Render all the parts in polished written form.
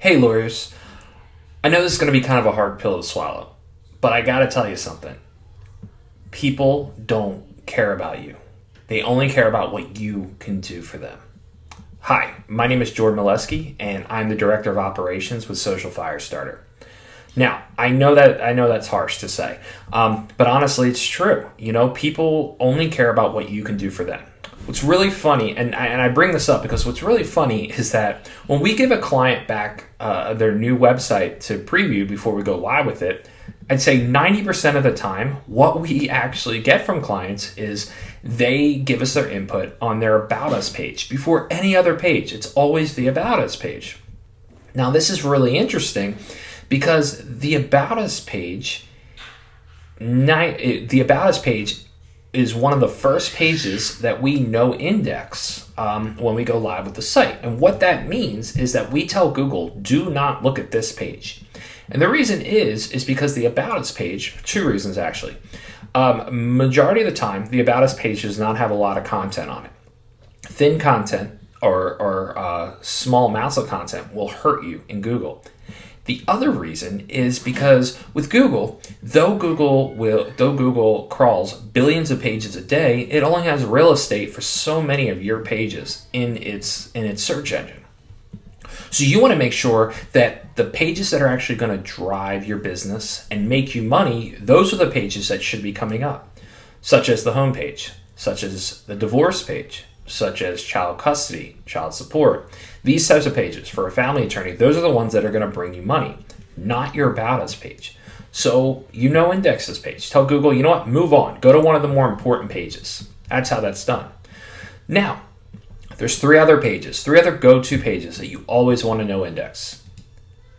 Hey lawyers, I know this is going to be kind of a hard pill to swallow, but I got to tell you something. People don't care about you. They only care about what you can do for them. Hi, my name is Jordan Molesky, and I'm the Director of Operations with Social Firestarter. Now, I know that's harsh to say, but honestly, it's true. You know, people only care about what you can do for them. What's really funny, and I bring this up because what's really funny is that when we give a client back their new website to preview before we go live with it, I'd say 90% of the time, what we actually get from clients is they give us their input on their About Us page before any other page. It's always the About Us page. Now, this is really interesting because the About Us page, is one of the first pages that we index when we go live with the site. And what that means is that we tell Google, do not look at this page. And the reason is because the About Us page, two reasons actually. Majority of the time, the About Us page does not have a lot of content on it. Thin content or small amounts of content will hurt you in Google. The other reason is because with Google, though Google crawls billions of pages a day, it only has real estate for so many of your pages in its search engine. So you want to make sure that the pages that are actually going to drive your business and make you money, those are the pages that should be coming up, such as the home page, such as the divorce page, such as child custody, child support. These types of pages for a family attorney, those are the ones that are going to bring you money, not your About Us page. So index this page. Tell Google, you know what, move on. Go to one of the more important pages. That's how that's done. Now, there's three other go-to pages that you always want to index.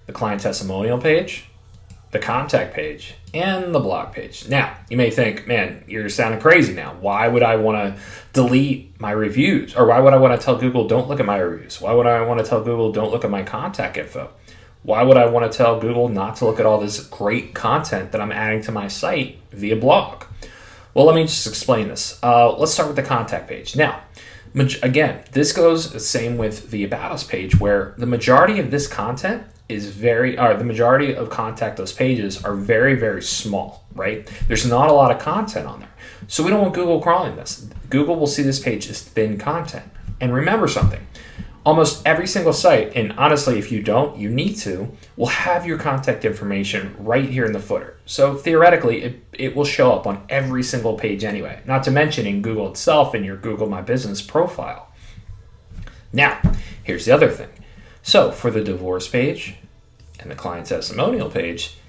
The client testimonial page, the contact page, and the blog page. Now, you may think, man, you're sounding crazy now. Why would I want to delete my reviews? Or why would I want to tell Google, don't look at my reviews? Why would I want to tell Google, don't look at my contact info? Why would I want to tell Google not to look at all this great content that I'm adding to my site via blog? Well, let me just explain this. Let's start with the contact page. Now, again, this goes the same with the About Us page, where the majority of this content the majority of contact us pages are very, very small, right? There's not a lot of content on there. So we don't want Google crawling this. Google will see this page as thin content. And remember something, almost every single site, and honestly, if you don't, you need to, will have your contact information right here in the footer. So theoretically, it will show up on every single page anyway, not to mention in Google itself in your Google My Business profile. Now, here's the other thing. So for the divorce page and the client testimonial page,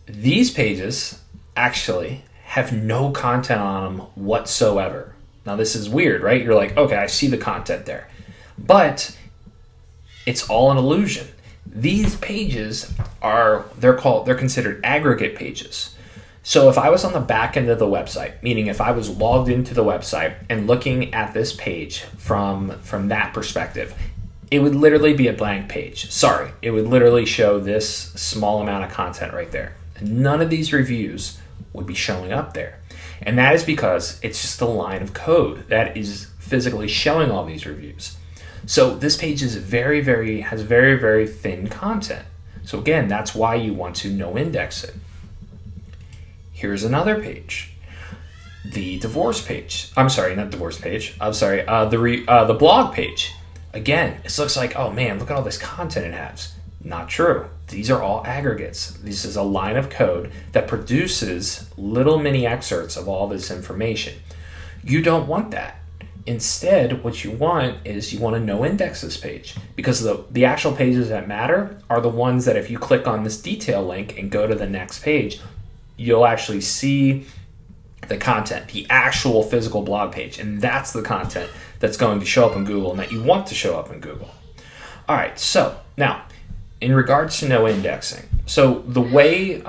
these pages actually have no content on them whatsoever. Now this is weird, right? You're like, okay, I see the content there, but it's all an illusion. These pages they're considered aggregate pages. So if I was on the back end of the website, meaning if I was logged into the website and looking at this page from that perspective, it would literally be a blank page. Sorry, it would literally show this small amount of content right there. None of these reviews would be showing up there. And that is because it's just a line of code that is physically showing all these reviews. So this page is has very, very thin content. So again, that's why you want to index it. Here's another page. The divorce page. I'm sorry, not divorce page. I'm sorry, the blog page. Again, it looks like, oh man, look at all this content it has. Not true. These are all aggregates. This is a line of code that produces little mini excerpts of all this information. You don't want that. Instead, what you want is you want to index this page, because the actual pages that matter are the ones that if you click on this detail link and go to the next page, you'll actually see the content, the actual physical blog page, and that's the content that's going to show up in Google and that you want to show up in Google. All right, so now in regards to indexing, so the way,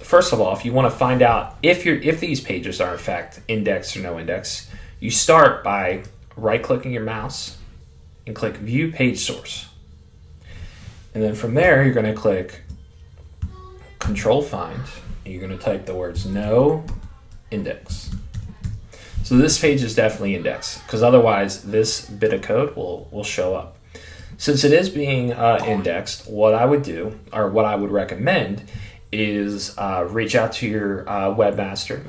first of all, if you want to find out if these pages are in fact indexed or no index, you start by right-clicking your mouse and click View Page Source, and then from there you're going to click Control Find, and you're going to type the words no index. So this page is definitely indexed, because otherwise this bit of code will show up. Since it is being indexed, what I would do, or what I would recommend, is reach out to your webmaster,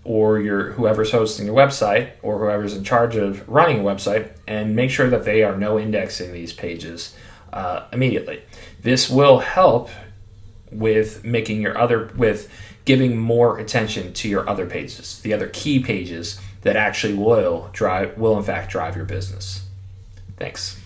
or your whoever's hosting your website, or whoever's in charge of running a website, and make sure that they are no indexing these pages immediately. This will help with with giving more attention to your other pages, the other key pages that actually will in fact drive your business. Thanks.